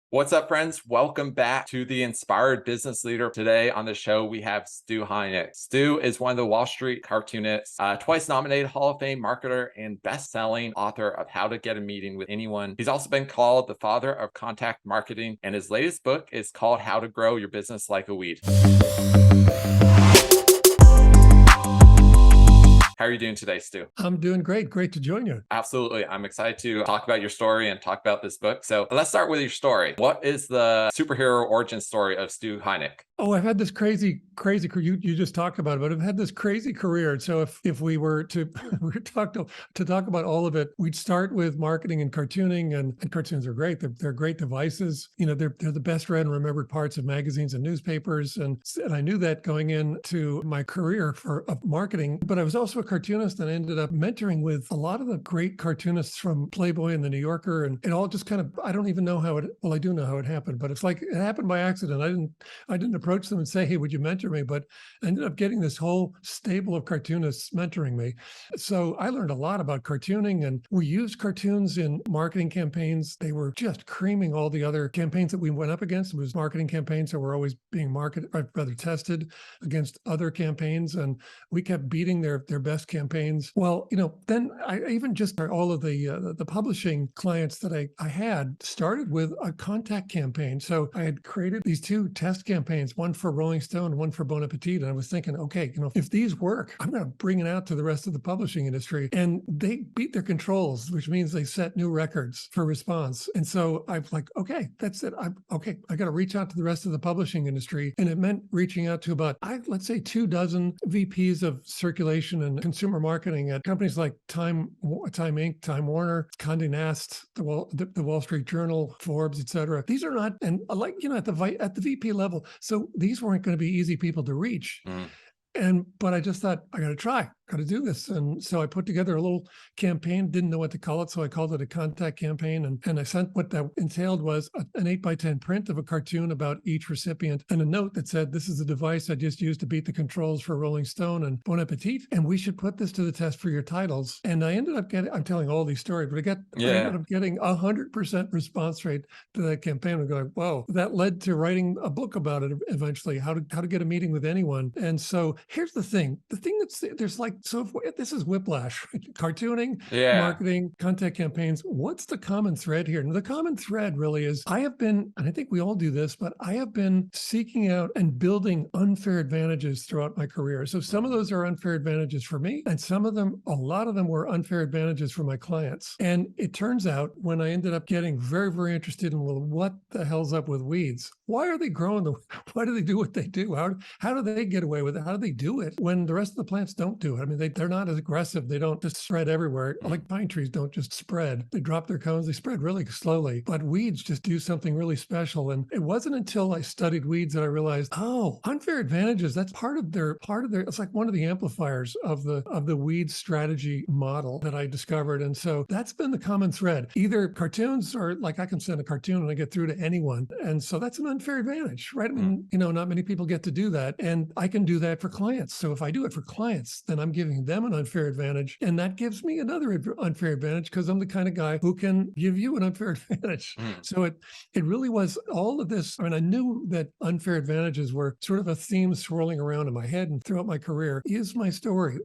What's up, friends? Welcome back to the Inspired Business Leader. Today on the show, we have Stu Heinecke. Stu is one of the Wall Street cartoonists, twice nominated Hall of Fame marketer, and best-selling author of How to Get a Meeting with Anyone. He's also been called the father of contact marketing, and his latest book is called How to Grow Your Business Like a Weed. How are you doing today, Stu? I'm doing great. Great to join you. Absolutely. I'm excited to talk about your story and talk about this book. So let's start with your story. What is the superhero origin story of Stu Heinecke? Oh, I've had this crazy, you just talked about it, but I've had this crazy career. And so if we were to we were to talk about all of it, we'd start with marketing and cartooning, and cartoons are great. They're great devices. You know, they're the best read and remembered parts of magazines and newspapers. And I knew that going into my career of marketing, but I was also a cartoonist, and I ended up mentoring with a lot of the great cartoonists from Playboy and the New Yorker. And it all just kind of, I don't even know how I do know how it happened, but it's like it happened by accident. I didn't approach them and say, hey, would you mentor me? But I ended up getting this whole stable of cartoonists mentoring me. So I learned a lot about cartooning, and we used cartoons in marketing campaigns. They were just creaming all the other campaigns that we went up against. It was marketing campaigns that were always being tested against other campaigns. And we kept beating their best campaigns. Well, then I even just all of the publishing clients that I had started with a contact campaign. So I had created these two test campaigns, one for Rolling Stone, one for Bon Appetit. And I was thinking, okay, if these work, I'm going to bring it out to the rest of the publishing industry. And they beat their controls, which means they set new records for response. And so I'm like, okay, that's it. I got to reach out to the rest of the publishing industry. And it meant reaching out to about, let's say 24 VPs of circulation and consumer marketing at companies like Time Inc., Time Warner, Condé Nast, the Wall Street Journal, Forbes, et cetera. These are not, and like, at the VP level. So these weren't going to be easy people to reach. But I just thought, I got to do this. And so I put together a little campaign, didn't know what to call it. So I called it a contact campaign. And I sent, what that entailed was an 8x10 print of a cartoon about each recipient and a note that said, this is a device I just used to beat the controls for Rolling Stone and Bon Appetit. And we should put this to the test for your titles. And I ended up I'm telling all these stories, but I ended up getting 100% response rate to that campaign. I'm going, whoa, that led to writing a book about it eventually, how to get a meeting with anyone. And so here's the thing there's like, so if this is whiplash, cartooning, marketing, contact campaigns, what's the common thread here? And the common thread really is I have been, and I think we all do this, but I have been seeking out and building unfair advantages throughout my career. So some of those are unfair advantages for me, and a lot of them were unfair advantages for my clients. And it turns out when I ended up getting very, very interested in, well, what the hell's up with weeds? Why are they growing? Why do they do what they do? How do they get away with it? How do they do it when the rest of the plants don't do it? I mean, they're not as aggressive. They don't just spread everywhere. Like pine trees don't just spread. They drop their cones. They spread really slowly. But weeds just do something really special. And it wasn't until I studied weeds that I realized, oh, unfair advantages, that's part of their, it's like one of the amplifiers of the weed strategy model that I discovered. And so that's been the common thread. Either cartoons or like I can send a cartoon and I get through to anyone. And so that's an unfair advantage, right? I mean, not many people get to do that. And I can do that for clients. So if I do it for clients, then I'm giving them an unfair advantage. And that gives me another unfair advantage because I'm the kind of guy who can give you an unfair advantage. So it really was all of this. I mean, I knew that unfair advantages were sort of a theme swirling around in my head and throughout my career. Is my story.